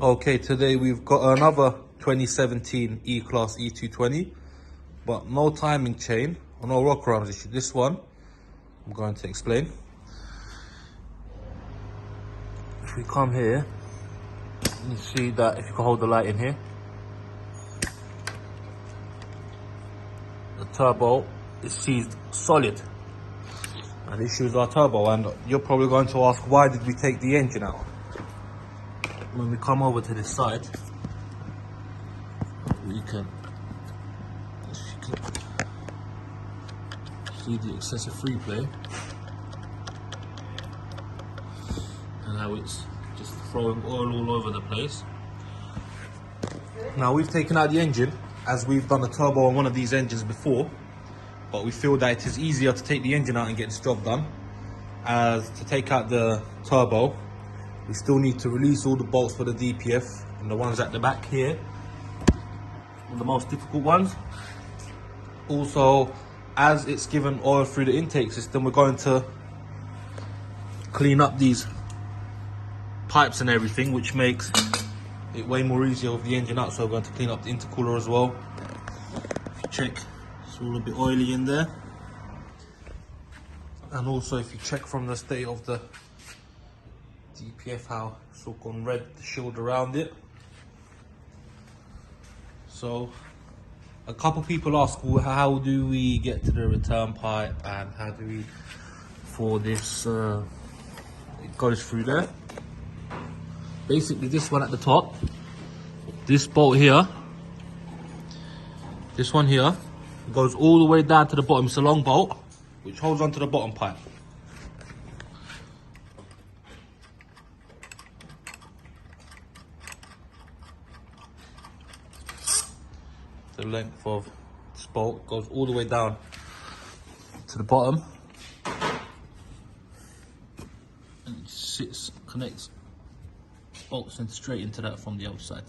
Okay, today we've got another 2017 E-Class E220, but no timing chain or no workarounds issue. This one, I'm going to explain. If we come here, you see that if you can hold the light in here, the turbo is seized solid. And the issue is our turbo, and you're probably going to ask, why did we take the engine out? When we come over to this side, we can see the excessive free play and how it's just throwing oil all over the place. Now we've taken out the engine as we've done a turbo on one of these engines before, but we feel that it is easier to take the engine out and get this job done as to take out the turbo. We still need to release all the bolts for the DPF, and the ones at the back here are the most difficult ones. Also, as it's given oil through the intake system, we're going to clean up these pipes and everything, which makes it way more easier with the engine out. So we're going to clean up the intercooler as well. If you check, it's all a bit oily in there. And also if you check from the state of the DPF, how it's all gone red, the shield around it. So a couple people ask, well, how do we get to the return pipe and how do we, for this, it goes through there. Basically this one at the top, this bolt here, this one here, goes all the way down to the bottom. It's a long bolt which holds onto the bottom pipe. The length of this bolt goes all the way down to the bottom and it sits, connects, bolts in straight into that from the outside.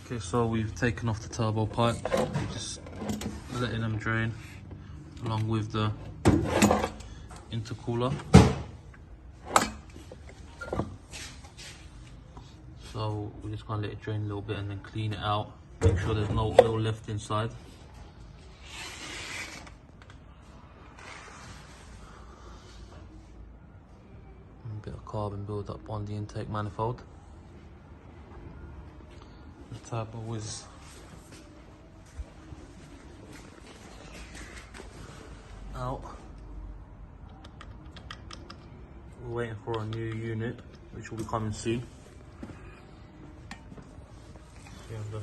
Okay, so we've taken off the turbo pipe, we're just letting them drain along with the intercooler. So we're just gonna let it drain a little bit and then clean it out. Make sure there's no oil left inside. A bit of carbon build up on the intake manifold. The turbo is out. We're waiting for a new unit, which will be coming soon. See on the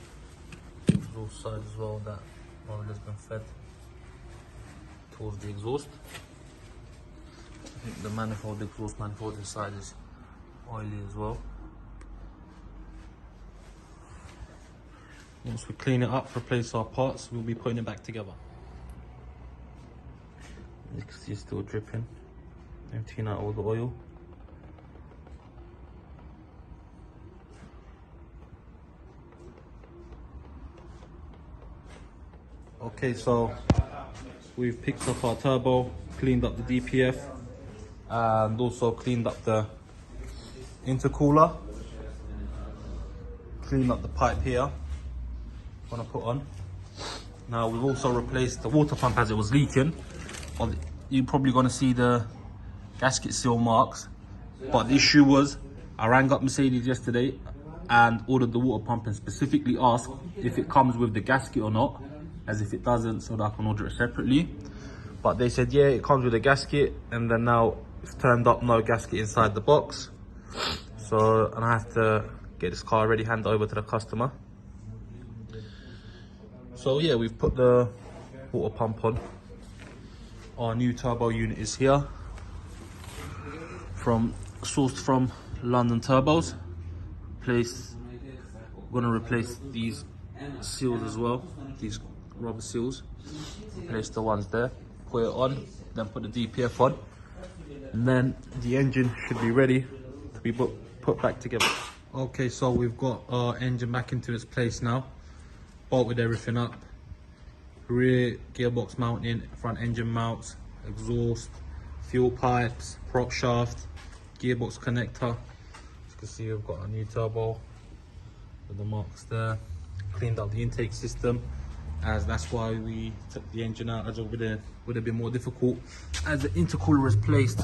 exhaust side as well, that oil has been fed towards the exhaust. I think the manifold, the exhaust manifold inside is oily as well. Once we clean it up, replace our parts, we'll be putting it back together. You can see it's still dripping, emptying out all the oil. Okay, so we've picked up our turbo, cleaned up the DPF, and also cleaned up the intercooler. Cleaned up the pipe here, I'm gonna put on. Now we've also replaced the water pump as it was leaking. You're probably gonna see the gasket seal marks, but the issue was, I rang up Mercedes yesterday and ordered the water pump and specifically asked if it comes with the gasket or not, as if it doesn't, so that I can order it separately. But they said, yeah, it comes with a gasket, and then now it's turned up no gasket inside the box. So, and I have to get this car ready, hand it over to the customer. So yeah, we've put the water pump on. Our new turbo unit is here, sourced from London Turbos. We're gonna replace these seals as well, these rubber seals. Replace the ones there, put it on, then put the DPF on, and then the engine should be ready to be put back together. Okay, so we've got our engine back into its place now, bolted everything up. Rear gearbox mounting, front engine mounts, exhaust, fuel pipes, prop shaft, gearbox connector. can see, we've got a new turbo with the marks there. Cleaned up the intake system, as that's why we took the engine out, as it would have been more difficult, as the intercooler is placed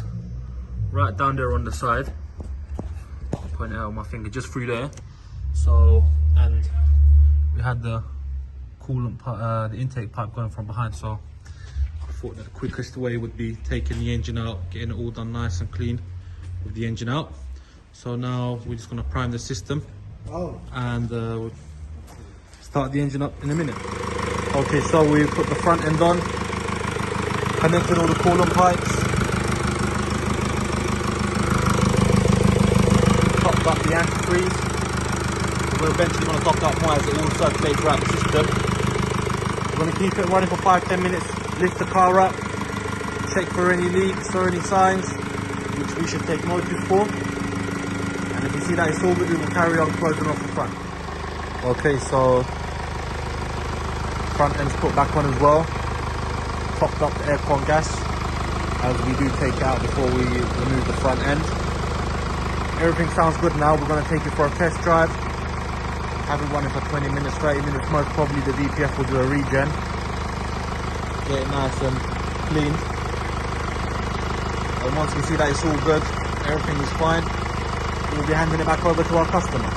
right down there on the side. I'll point it out with my finger just through there. So, and we had the coolant the intake pipe going from behind, so I thought that the quickest way would be taking the engine out, getting it all done nice and clean with the engine out. So now we're just going to prime the system and we'll start the engine up in a minute. Okay, so we put the front end on, connected all the coolant pipes, topped up the antifreeze. We're eventually going to top up more as it all circulates throughout the system. We're going to keep it running for 5-10 minutes, lift the car up, check for any leaks or any signs, which we should take notice for. And if we see that it's all good, we will carry on closing off the front. Okay, so front end's put back on as well. Topped up the aircon gas, as we do take it out before we remove the front end. Everything sounds good now. We're going to take it for a test drive. Have it running for 20 minutes, 30 minutes, most probably the DPF will do a regen. Get it nice and cleaned. And once we see that it's all good, everything is fine, we'll be handing it back over to our customer.